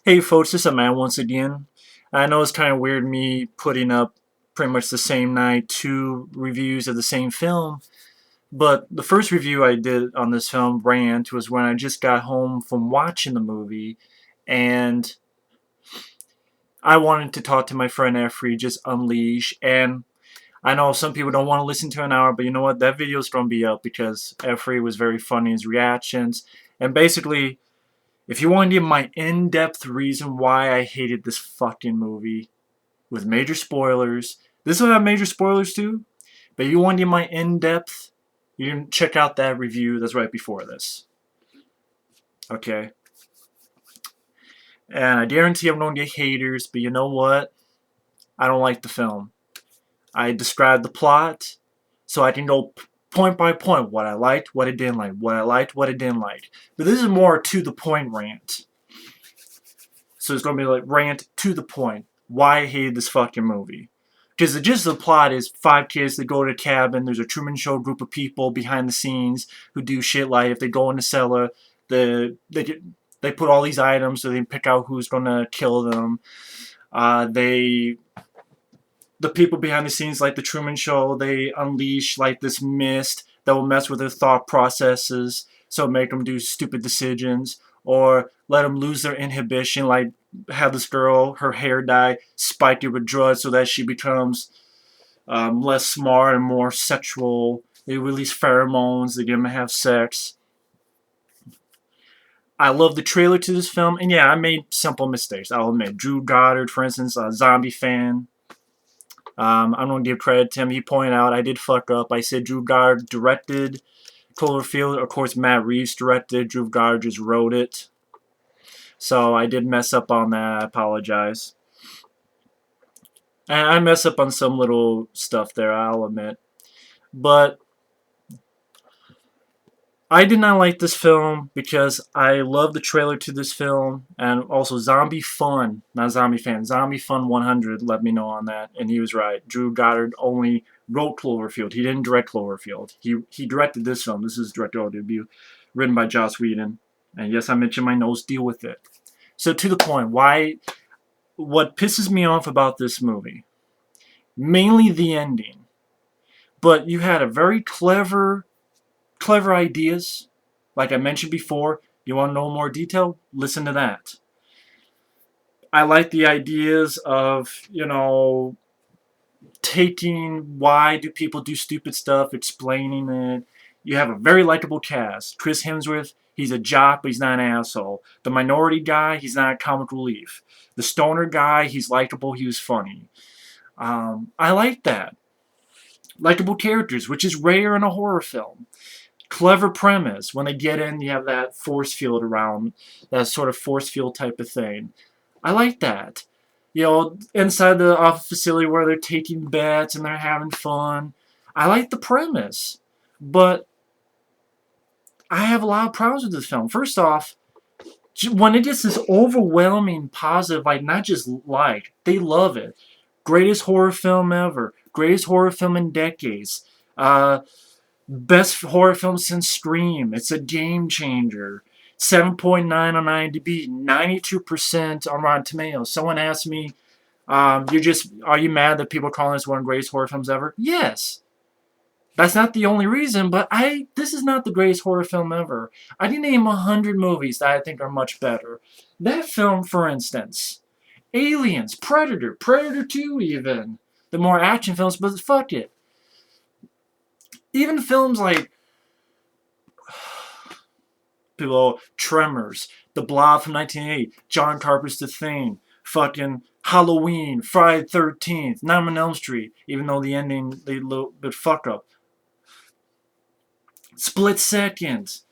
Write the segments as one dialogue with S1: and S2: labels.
S1: Hey folks, this is man once again. I know it's kind of weird me putting up pretty much the same night two reviews of the same film, but the first review I did on this film, Rant, was when I just got home from watching the movie, and I wanted to talk to my friend Efree, just unleash, and I know some people don't want to listen to an hour, but you know what? That video's going to be up because Efree was very funny in his reactions, and basically if you want to get my in-depth reason why I hated this fucking movie with major spoilers, this will have major spoilers too, but you want to get my in-depth, you can check out that review that's right before this. Okay? And I guarantee I'm going to get haters, but you know what? I don't like the film. I described the plot, so I can go point by point what I liked, what I didn't like, what I liked, what I didn't like. But this is more to the point rant. So it's going to be like rant to the point. Why I hated this fucking movie. Because the gist of the plot is five kids that go to a cabin. There's a Truman Show group of people behind the scenes who do shit like if they go in the cellar, they put all these items so they can pick out who's going to kill them. The people behind the scenes, like the Truman Show, they unleash like this mist that will mess with their thought processes, so make them do stupid decisions, or let them lose their inhibition, like have this girl, her hair dye, spiked it with drugs so that she becomes less smart and more sexual. They release pheromones, they get them to have sex. I love the trailer to this film, and yeah, I made simple mistakes, I'll admit. Drew Goddard, for instance, a zombie fan. I'm going to give credit to him. He pointed out I did fuck up. I said Drew Goddard directed Cloverfield. Of course, Matt Reeves directed. Drew Goddard just wrote it. So I did mess up on that. I apologize. And I mess up on some little stuff there, I'll admit. But I did not like this film because I love the trailer to this film, and also Zombie Fun, not Zombie Fan, Zombie Fun 100 let me know on that, and he was right. Drew Goddard only wrote Cloverfield. He didn't direct Cloverfield. He directed this film. This is his directorial debut, written by Joss Whedon. And yes, I mentioned my nose. Deal with it. So to the point, what pisses me off about this movie, mainly the ending, but you had a very clever ideas. Like I mentioned before, you want to know more detail? Listen to that. I like the ideas of, taking why do people do stupid stuff, explaining it. You have a very likable cast. Chris Hemsworth, he's a jock, but he's not an asshole. The minority guy, he's not a comic relief. The stoner guy, he's likable, he was funny. I like that. Likable characters, which is rare in a horror film. Clever premise. When they get in, you have that force field around, that sort of force field type of thing. I like that. Inside the office facility where they're taking bets and they're having fun. I like the premise. But I have a lot of problems with this film. First off, when it gets this overwhelming positive, like, not just like, they love it. Greatest horror film ever. Greatest horror film in decades. Best horror film since Scream. It's a game changer. 7.9 on IMDb, 92% on Rotten Tomatoes. Someone asked me, are you mad that people are calling this one of the greatest horror films ever? Yes. That's not the only reason, but this is not the greatest horror film ever. I can name 100 movies that I think are much better. That film, for instance, Aliens, Predator, Predator 2 even. The more action films, but fuck it. Even films like Tremors, The Blob from 1988, John Carpenter's The Thing, fucking Halloween, Friday the 13th, Nightmare on Elm Street, even though the ending, they a little bit fuck up. Split Second,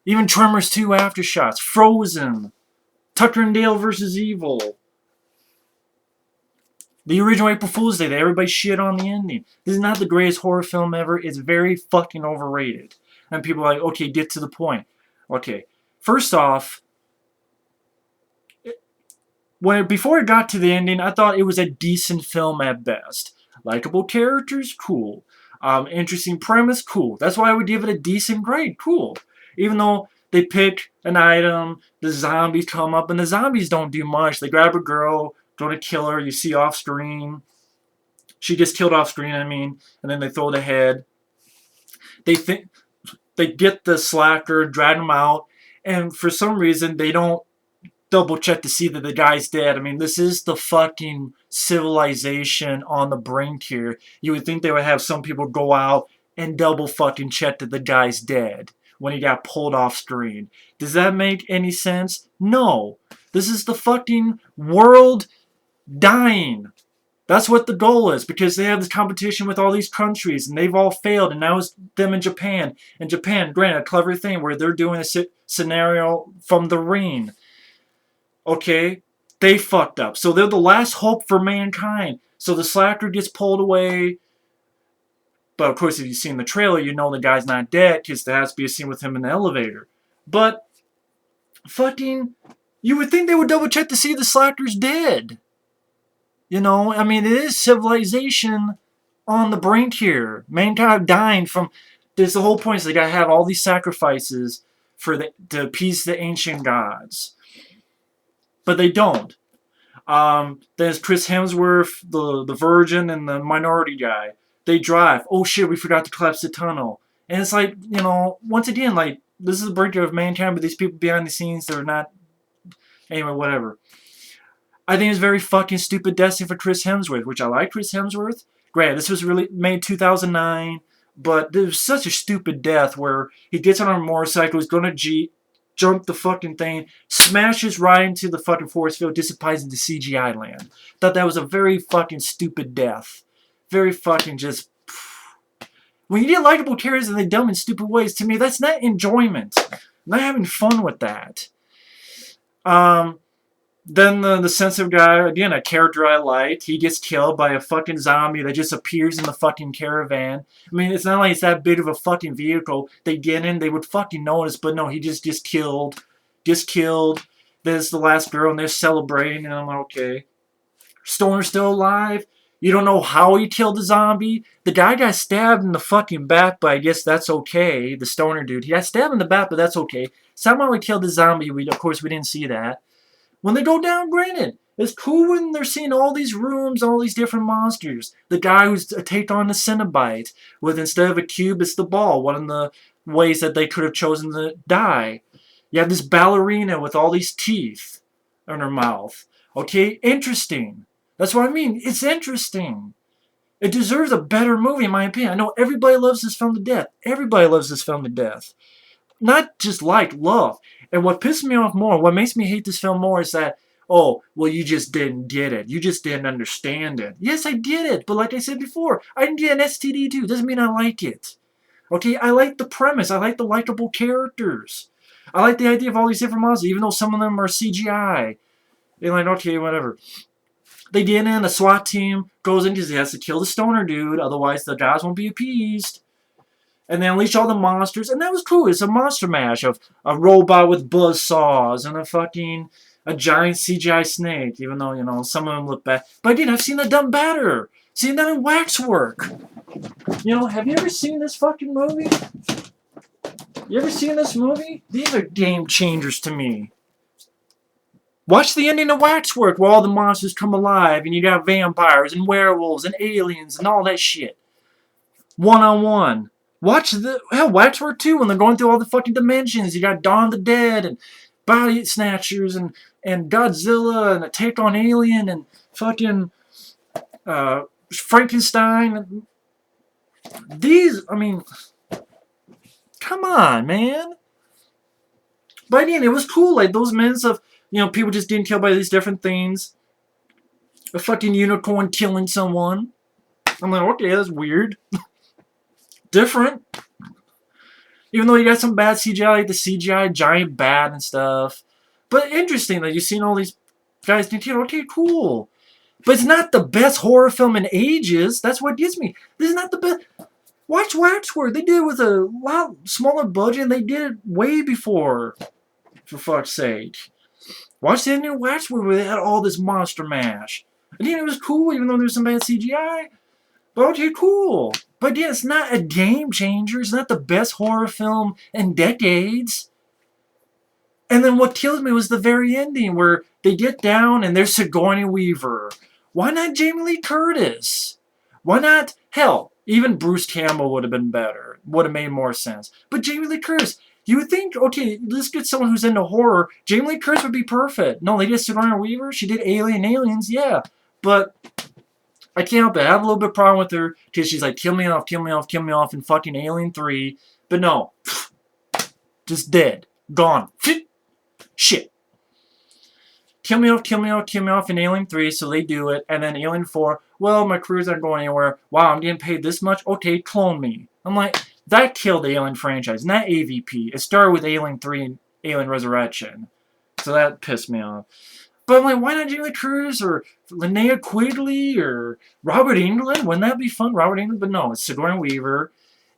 S1: even Tremors 2 Aftershocks, Frozen, Tucker and Dale vs. Evil, the original April Fool's Day that everybody shit on the ending. This is not the greatest horror film ever. It's very fucking overrated. And people are like, okay, get to the point. Okay, first off, before it got to the ending, I thought it was a decent film at best. Likeable characters, cool. Interesting premise, cool. That's why I would give it a decent grade, cool. Even though They pick an item, the zombies come up, and the zombies don't do much. They grab a girl, go to kill her, you see off screen. She gets killed off screen, I mean, and then they throw the head. They think they get the slacker, drag him out, and for some reason they don't double check to see that the guy's dead. I mean, this is the fucking civilization on the brink here. You would think they would have some people go out and double fucking check that the guy's dead when he got pulled off screen. Does that make any sense? No. This is the fucking world dying. That's what the goal is, because they have this competition with all these countries, and they've all failed, and now it's them in Japan. And Japan, granted, a clever thing where they're doing a scenario from the ring. Okay? They fucked up. So they're the last hope for mankind. So the slacker gets pulled away. But of course, if you've seen the trailer, you know the guy's not dead, because there has to be a scene with him in the elevator. But, fucking, you would think they would double check to see the slacker's dead. You know, I mean, it is civilization on the brink here. Mankind dying from... There's the whole point is they gotta have all these sacrifices to appease the ancient gods. But they don't. There's Chris Hemsworth, the virgin, and the minority guy. They drive. Oh shit, we forgot to collapse the tunnel. And it's like, you know, once again, like, this is the brink of mankind, but these people behind the scenes, they're not... Anyway, whatever. I think it's very fucking stupid destiny for Chris Hemsworth, which I like Chris Hemsworth. Granted, this was really made 2009, but there was such a stupid death where he gets on a motorcycle, he's gonna jump the fucking thing, smashes right into the fucking force field, disappears into CGI land. Thought that was a very fucking stupid death. Very fucking just... When you get likable characters and they dumb in stupid ways, to me, that's not enjoyment. I'm not having fun with that. Then the sensitive guy, again, a character I liked, he gets killed by a fucking zombie that just appears in the fucking caravan. I mean, it's not like it's that big of a fucking vehicle. They get in, they would fucking notice, but no, he just gets killed. Just killed. There's the last girl, and they're celebrating, and I'm like, okay. Stoner's still alive. You don't know how he killed the zombie. The guy got stabbed in the fucking back, but I guess that's okay. The stoner dude. He got stabbed in the back, but that's okay. Somehow he killed the zombie. Of course, we didn't see that. When they go down, granted, it's cool when they're seeing all these rooms, all these different monsters. The guy who's take on the Cenobite, with instead of a cube, it's the ball. One of the ways that they could have chosen to die. You have this ballerina with all these teeth in her mouth. Okay, interesting. That's what I mean. It's interesting. It deserves a better movie, in my opinion. I know everybody loves this film to death. Everybody loves this film to death. Not just like, love. And what pisses me off more, what makes me hate this film more is that, oh, well, you just didn't get it. You just didn't understand it. Yes, I get it. But like I said before, I didn't get an STD too. Doesn't mean I like it. Okay, I like the premise. I like the likable characters. I like the idea of all these different monsters, even though some of them are CGI. They're like, okay, whatever. They get in, the SWAT team goes in because he has to kill the stoner dude, otherwise the guys won't be appeased. And they unleash all the monsters, and that was cool. It's a monster mash of a robot with buzzsaws and a giant CGI snake, even though, you know, some of them look bad. But again, I've seen that done better. Seen that in Waxwork. You know, have you ever seen this fucking movie? You ever seen this movie? These are game changers to me. Watch the ending of Waxwork where all the monsters come alive and you got vampires and werewolves and aliens and all that shit. One-on-one. Watch Waxwork 2 when they're going through all the fucking dimensions. You got Dawn of the Dead and Body Snatchers and Godzilla and Attack on Alien and fucking Frankenstein. These, I mean, come on, man. But again, it was cool. Like, those minutes of, you know, people just getting killed by these different things. A fucking unicorn killing someone. I'm like, okay, that's weird. Different. Even though you got some bad CGI, like the CGI giant bat and stuff. But interesting that you've seen all these guys get killed. Okay, cool. But it's not the best horror film in ages. That's what gets me. This is not the best. Watch Waxwork. They did it with a lot smaller budget, and they did it way before. For fuck's sake. Watch the ending of Waxwork where they had all this monster mash. Again, it was cool, even though there was some bad CGI. But okay, cool. But yeah, it's not a game changer. It's not the best horror film in decades. And then what killed me was the very ending where they get down and there's Sigourney Weaver. Why not Jamie Lee Curtis? Why not? Hell, even Bruce Campbell would have been better. Would have made more sense. But Jamie Lee Curtis, you would think, okay, let's get someone who's into horror. Jamie Lee Curtis would be perfect. No, they did Sigourney Weaver. She did Aliens, yeah. But I can't help it. I have a little bit of problem with her because she's like, kill me off, kill me off, kill me off in fucking Alien 3. But no. Just dead. Gone. Shit. Kill me off, kill me off, kill me off in Alien 3, so they do it. And then Alien 4, well, my career's not going anywhere. Wow, I'm getting paid this much? Okay, clone me. I'm like, that killed the Alien franchise, not AVP. It started with Alien 3 and Alien Resurrection. So that pissed me off. But I'm like, why not Jamie Lee Curtis or Linnea Quigley or Robert Englund? Wouldn't that be fun? Robert Englund? But no, it's Sigourney Weaver.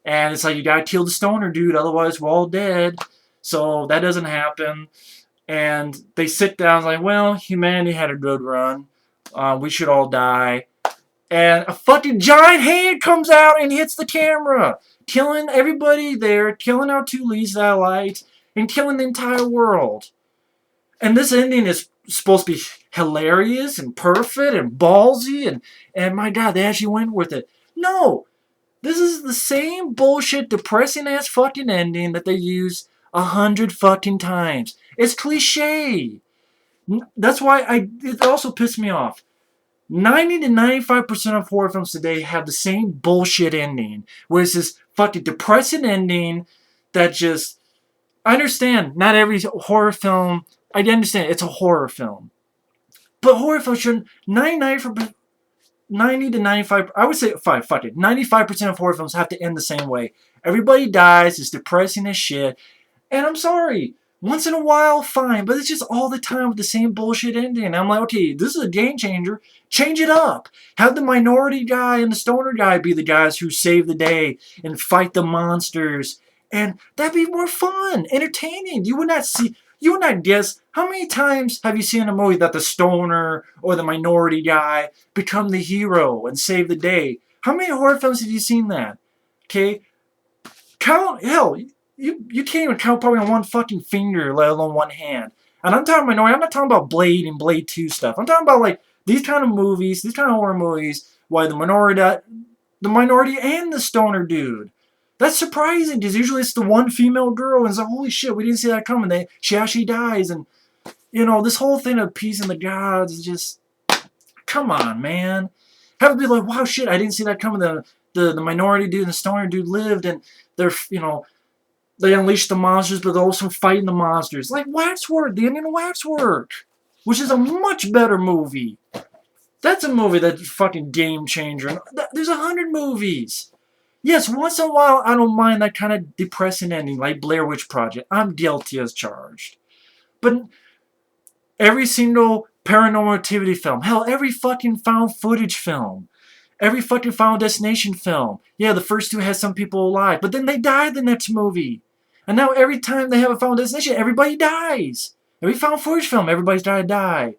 S1: And it's like, you gotta kill the stoner dude, otherwise we're all dead. So that doesn't happen. And they sit down like, well, humanity had a good run. We should all die. And a fucking giant hand comes out and hits the camera, killing everybody there, killing our 2 lead satellites, and killing the entire world. And this ending is supposed to be hilarious and perfect and ballsy, and my God, they actually went with it. No! This is the same bullshit, depressing-ass fucking ending that they use 100 fucking times. It's cliche. That's why it also pissed me off. 90 to 95% of horror films today have the same bullshit ending, where it's this fucking depressing ending that just... I understand, not every horror film... I understand, it's a horror film. But horror films should... 90 to 95... I would say, fine, fuck it. 95% of horror films have to end the same way. Everybody dies, it's depressing as shit. And I'm sorry, once in a while, fine, but it's just all the time with the same bullshit ending. And I'm like, okay, this is a game changer. Change it up. Have the minority guy and the stoner guy be the guys who save the day and fight the monsters. And that'd be more fun, entertaining. You would not guess, how many times have you seen a movie that the stoner or the minority guy become the hero and save the day? How many horror films have you seen that? Okay? Hell, you can't even count probably on one fucking finger, let alone one hand. And I'm talking minority. I'm not talking about Blade and Blade 2 stuff. I'm talking about like these kind of movies, these kind of horror movies, why the minority and the stoner dude. That's surprising because usually it's the one female girl and it's like, holy shit, we didn't see that coming. She actually dies, and this whole thing of peace and the gods is just, come on, man. Have it be like, wow, shit, I didn't see that coming. The minority dude and the stoner dude lived, and they're they unleash the monsters, but they're also fighting the monsters. Like Waxwork, the ending of Waxwork, which is a much better movie. That's a movie that's fucking game changer. There's 100 movies. Yes, once in a while, I don't mind that kind of depressing ending, like Blair Witch Project. I'm guilty as charged. But every single Paranormal Activity film, hell, every fucking found footage film, every fucking Final Destination film. Yeah, the first 2 has some people alive, but then they die the next movie. And now every time they have a Final Destination, everybody dies. Every found footage film, everybody's gotta die.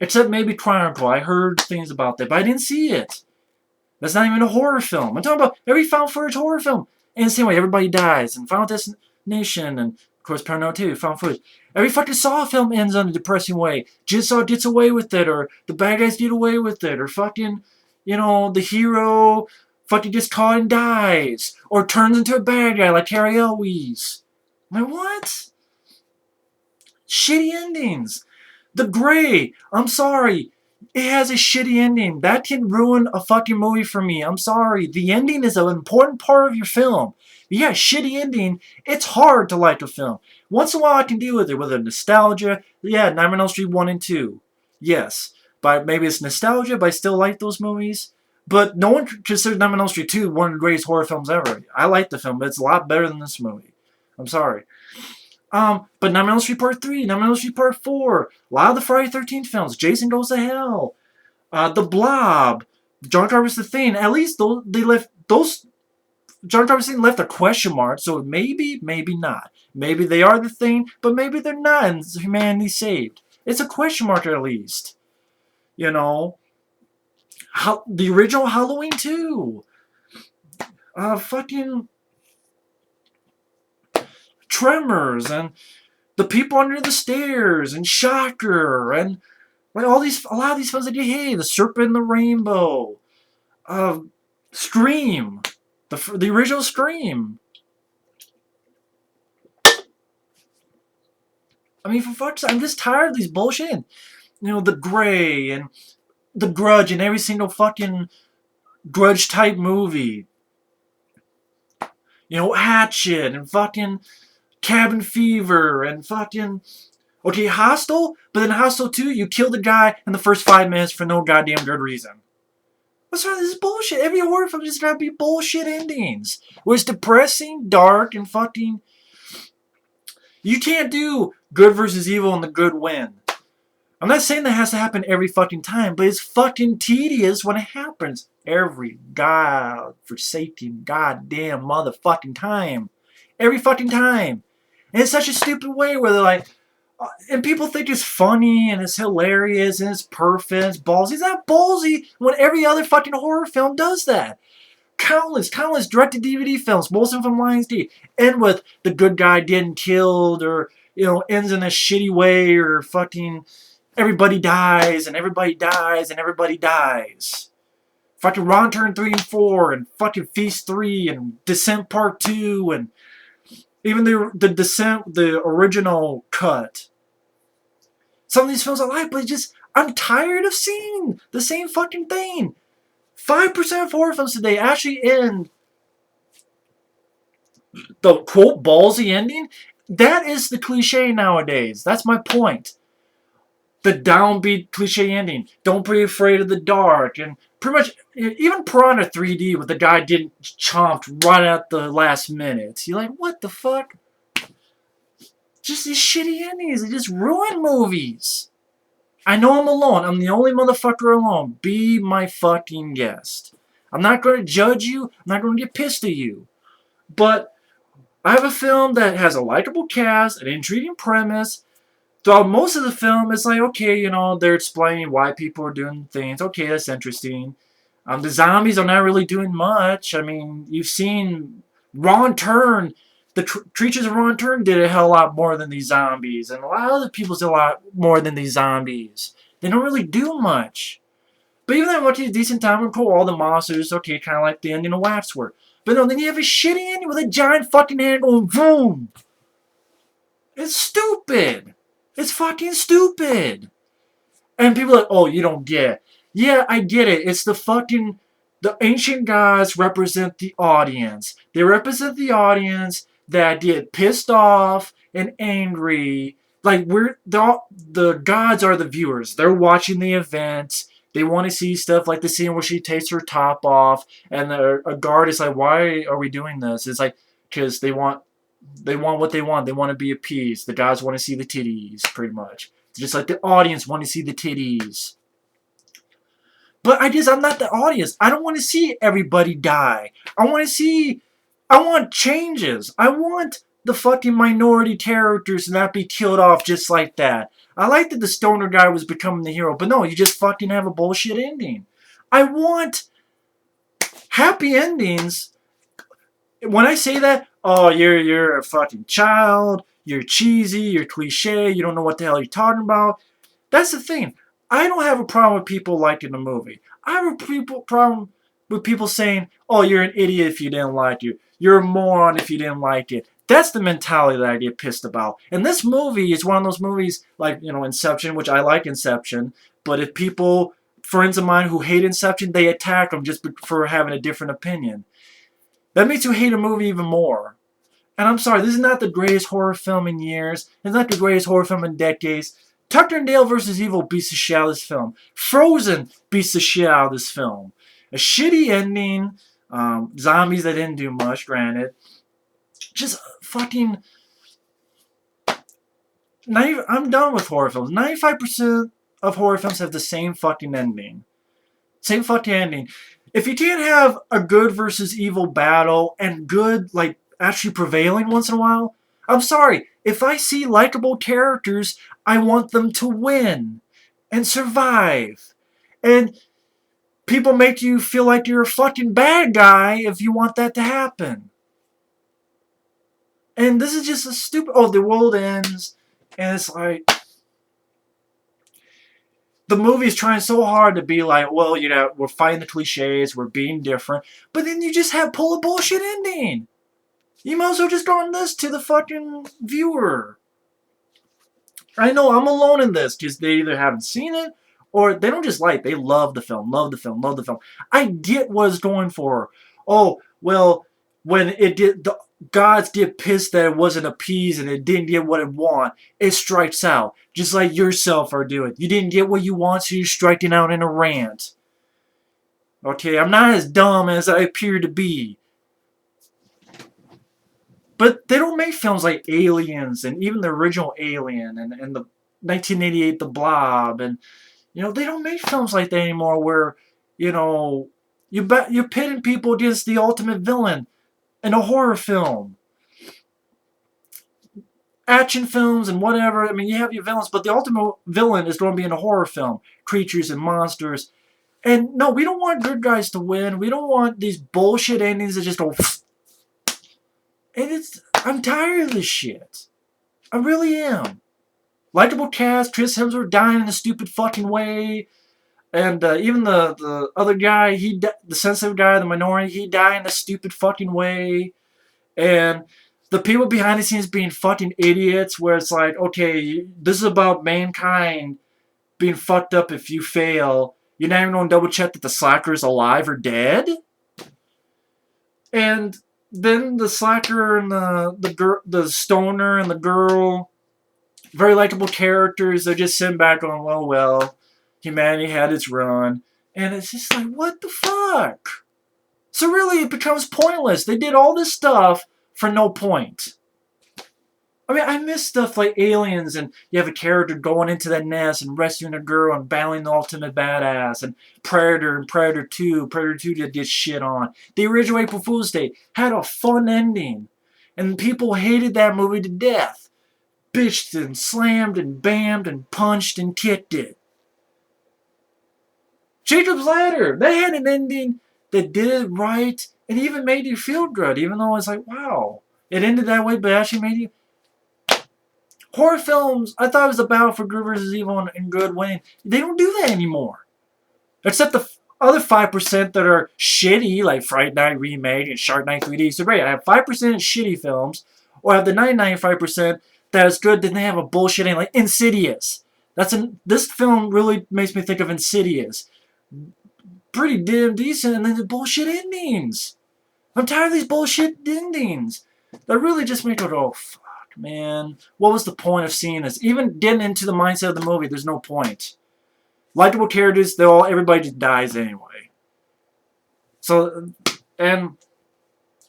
S1: Except maybe Chronicle. I heard things about that, but I didn't see it. That's not even a horror film. I'm talking about every found footage horror film. And the same way, everybody dies. And Final Destination, and of course Paranormal Activity, found footage. Every fucking Saw film ends on a depressing way. Jigsaw gets away with it, or the bad guys get away with it, or fucking, the hero fucking gets caught and dies, or turns into a bad guy like Carrie Elwes. I'm like, what? Shitty endings. The Gray, I'm sorry. It has a shitty ending. That can ruin a fucking movie for me. I'm sorry. The ending is an important part of your film. If you got a shitty ending, it's hard to like a film. Once in a while I can deal with it, whether nostalgia. Yeah, Nightmare on Elm Street 1 and 2. Yes. But maybe it's nostalgia, but I still like those movies. But no one considers Nightmare on Elm Street 2 one of the greatest horror films ever. I like the film, but it's a lot better than this movie. I'm sorry. But Nightmare on Elm Street Part 3, Nightmare on Elm Street Part 4, a lot of the Friday the 13th films, Jason Goes to Hell, The Blob, John Carpenter's The Thing, at least John Carpenter's Thing left a question mark, so maybe, maybe not. Maybe they are The Thing, but maybe they're not, and humanity saved. It's a question mark at least. The original Halloween 2. Tremors and The People Under the Stairs and Shocker and like a lot of these films that you hate. The Serpent and the Rainbow, uh, Scream, the original Scream. I mean, for fuck's sake, I'm just tired of these bullshit. The Gray and The Grudge and every single fucking Grudge type movie. Hatchet and fucking Cabin Fever and fucking okay, Hostel, but then Hostel 2, you kill the guy in the first 5 minutes for no goddamn good reason. What's wrong with this bullshit? Every horror film just gotta be bullshit endings. Where it's depressing, dark, and fucking. You can't do good versus evil and the good win. I'm not saying that has to happen every fucking time, but it's fucking tedious when it happens. Every god-forsaken goddamn motherfucking time. Every fucking time. And it's such a stupid way where they're like, and people think it's funny and it's hilarious and it's perfect, it's ballsy. It's not ballsy when every other fucking horror film does that. Countless direct-to-DVD films, most of them from Lionsgate, end with the good guy getting killed or, ends in a shitty way or fucking everybody dies and everybody dies and everybody dies. Fucking Wrong Turn 3 and 4 and fucking Feast 3 and Descent Part 2 and even the Descent, the original cut. Some of these films I like, but I'm tired of seeing the same fucking thing. 5% of horror films today actually end the quote ballsy ending. That is the cliche nowadays. That's my point. The downbeat cliche ending. Don't be afraid of the dark. And pretty much, even Piranha 3D with the guy getting chomped right at the last minute. You're like, what the fuck? Just these shitty endings. They just ruin movies. I know I'm alone. I'm the only motherfucker alone. Be my fucking guest. I'm not going to judge you. I'm not going to get pissed at you. But I have a film that has a likable cast, an intriguing premise. Throughout most of the film, it's like, okay, they're explaining why people are doing things. Okay, that's interesting. The zombies are not really doing much. I mean, you've seen Wrong Turn. The Creatures of Wrong Turn did a hell of a lot more than these zombies. And a lot of other people did a lot more than these zombies. They don't really do much. But even though much is decent time and cool, all the monsters, okay, kind of like the ending of Waxwork. But no, then you have a shitty ending with a giant fucking hand going boom. It's stupid. It's fucking stupid. And people are like, oh, you don't get it. Yeah, I get it. It's the ancient gods represent the audience. They represent the audience that get pissed off and angry. Like, the gods are the viewers. They're watching the event. They want to see stuff like the scene where she takes her top off, and a guard is like, why are we doing this? It's like, because they want what they want. They want to be appeased. The guys want to see the titties, pretty much. Just like the audience want to see the titties. But I'm not the audience. I don't want to see everybody die. I want changes. I want the fucking minority characters to not be killed off just like that. I like that the stoner guy was becoming the hero, but no, you just fucking have a bullshit ending. I want happy endings. When I say that, oh, you're a fucking child, you're cheesy, you're cliche, you don't know what the hell you're talking about. That's the thing. I don't have a problem with people liking the movie. I have a problem with people saying, oh, you're an idiot if you didn't like it. You're a moron if you didn't like it. That's the mentality that I get pissed about. And this movie is one of those movies like, Inception, which I like Inception. But if friends of mine who hate Inception, they attack them just for having a different opinion. That makes you hate a movie even more. And I'm sorry, this is not the greatest horror film in years. It's not the greatest horror film in decades. Tucker and Dale vs. Evil beats the shit out of this film. Frozen beats the shit out of this film. A shitty ending. Zombies that didn't do much, granted. Just fucking... I'm done with horror films. 95% of horror films have the same fucking ending. Same fucking ending. If you can't have a good versus evil battle and good, actually prevailing once in a while, I'm sorry. If I see likable characters, I want them to win and survive. And people make you feel like you're a fucking bad guy if you want that to happen. And this is just a stupid. Oh, the world ends, and it's like the movie's trying so hard to be like, well, you know, we're fighting the cliches, we're being different, but then you just have pull a bullshit ending. You might as well just go on this to the fucking viewer. I know I'm alone in this because they either haven't seen it or they don't just like. They love the film, love the film, love the film. I get what it's going for. Oh well, when it did, the gods get pissed that it wasn't appeased and it didn't get what it want. It strikes out, just like yourself are doing. You didn't get what you want, so you're striking out in a rant. Okay, I'm not as dumb as I appear to be. But they don't make films like Aliens and even the original Alien and the 1988 The Blob and you know they don't make films like that anymore where you know you're pitting people against the ultimate villain in a horror film. Action films and whatever, I mean you have your villains, but the ultimate villain is going to be in a horror film. Creatures and monsters. And no, we don't want good guys to win. We don't want these bullshit endings that just go and I'm tired of this shit. I really am. Likeable cast, Chris Hemsworth dying in a stupid fucking way, and even the other guy, the sensitive guy, the minority, he died in a stupid fucking way, and the people behind the scenes being fucking idiots, where it's like, okay, this is about mankind being fucked up if you fail. You're not even going to double check that the slacker is alive or dead, and then the slacker and the stoner and the girl, very likable characters. They're just sitting back going, well, humanity had its run. And it's just like, what the fuck? So really, it becomes pointless. They did all this stuff for no point. I mean, I miss stuff like Aliens, and you have a character going into that nest and rescuing a girl and battling the ultimate badass, and Predator and Predator 2. Predator 2 did get shit on. The original April Fool's Day had a fun ending, and people hated that movie to death. Bitched and slammed and bammed and punched and kicked it. Jacob's Ladder, they had an ending that did it right and even made you feel good, even though it's like, wow, it ended that way, but actually made you. Horror films, I thought it was a battle for good versus evil and good winning. They don't do that anymore. Except the other 5% that are shitty, like Fright Night Remake and Shark Night 3D. So, right, I have 5% shitty films, or I have the 995% that is good, then they have a bullshit ending, like Insidious. This film really makes me think of Insidious. Pretty damn decent, and then the bullshit endings. I'm tired of these bullshit endings. That really just make it go, fuck, man. What was the point of seeing this? Even getting into the mindset of the movie, there's no point. Likeable characters, everybody just dies anyway. So, and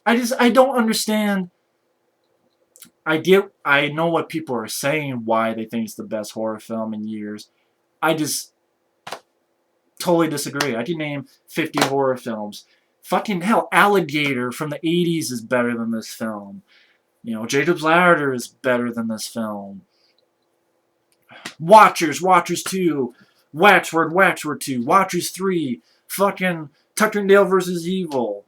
S1: I don't understand. I know what people are saying, why they think it's the best horror film in years. I just totally disagree. I can name 50 horror films. Fucking hell, Alligator from the 80s is better than this film. You know, Jacob's Ladder is better than this film. Watchers 2, Waxwork 2, Watchers 3, fucking Tucker and Dale vs. Evil.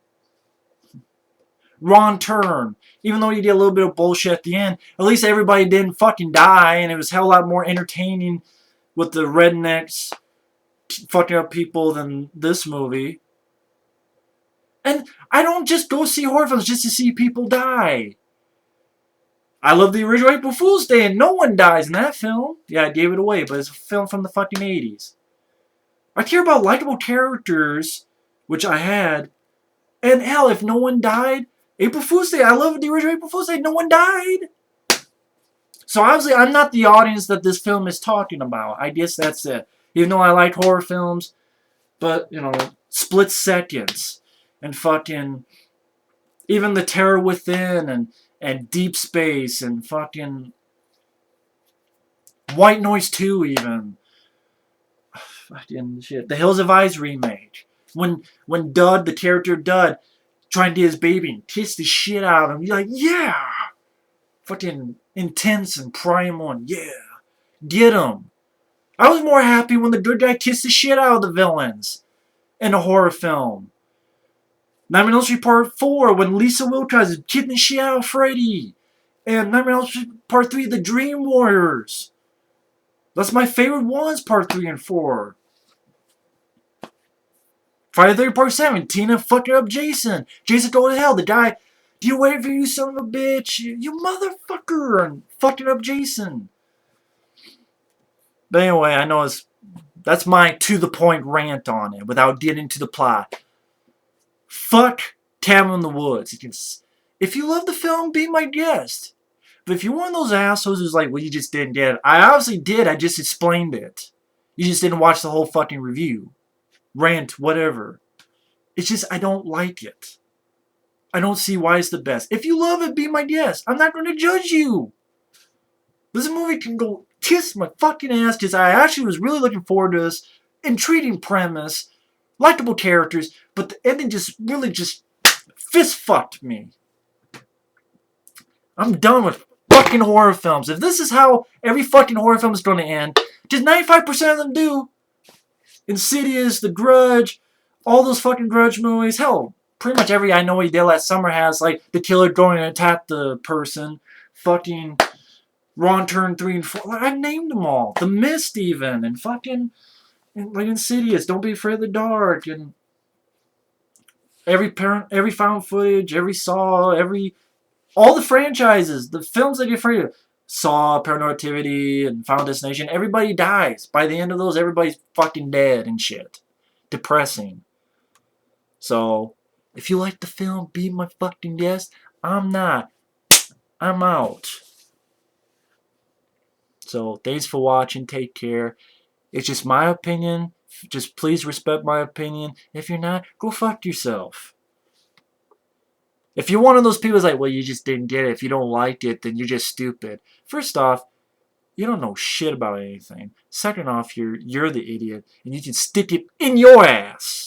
S1: Wrong Turn. Even though you get a little bit of bullshit at the end, at least everybody didn't fucking die, and it was a hell of a lot more entertaining with the rednecks fucking up people than this movie. And I don't just go see horror films just to see people die. I love the original April Fool's Day, and no one dies in that film. Yeah, I gave it away, but it's a film from the fucking 80s. I care about likable characters, which I had, and hell, if no one died, April Fool's Day, I love the original April Fool's Day, no one died. So obviously, I'm not the audience that this film is talking about. I guess that's it. Even though I like horror films, but, you know, Split Seconds, and fucking, even The Terror Within, and Deep Space, and fucking White Noise 2, even. Fucking shit. The Hills of Eyes remake. When Dud, the character Dud, trying to get his baby and kiss the shit out of him, you're like, yeah! Fucking intense and primal, and yeah. Get him. I was more happy when the good guy kissed the shit out of the villains in a horror film. Nightmare on Elm Street Part 4, when Lisa Wilcox is kicking the shit out of Freddy. And Nightmare on Elm Street Part 3, The Dream Warriors. That's my favorite ones, Part 3 and 4. Friday the 13th Part 7, Tina fucking up Jason. Jason go to hell. The guy, do you wait for you son of a bitch? You motherfucker. And fucking up Jason. But anyway, I know that's my to-the-point rant on it without getting to the plot. Fuck Cabin in the Woods. If you love the film, be my guest. But if you're one of those assholes who's like, well, you just didn't get it. I obviously did. I just explained it. You just didn't watch the whole fucking review. Rant, whatever. It's just, I don't like it. I don't see why it's the best. If you love it, be my guest. I'm not going to judge you. This movie can go kiss my fucking ass because I actually was really looking forward to this. Intriguing premise. Likeable characters. But the ending just really just fist fucked me. I'm done with fucking horror films. If this is how every fucking horror film is going to end, just 95% of them do. Insidious, The Grudge, all those fucking Grudge movies. Hell, pretty much every I Know What You Did Last Summer has, like, the killer going to attack the person. Fucking Wrong Turn 3 and 4. Like, I've named them all. The Mist, even. And fucking, like, Insidious, Don't Be Afraid of the Dark. And every found footage, every Saw, all the franchises, the films that you're afraid of. Saw, Paranormal Activity, and Final Destination. Everybody dies. By the end of those, everybody's fucking dead and shit. Depressing. So, if you like the film, be my fucking guest. I'm not. I'm out. So, thanks for watching. Take care. It's just my opinion. Just please respect my opinion. If you're not, go fuck yourself. If you're one of those people who's like, well, you just didn't get it. If you don't like it, then you're just stupid. First off, you don't know shit about anything. Second off, you're the idiot, and you can stick it in your ass.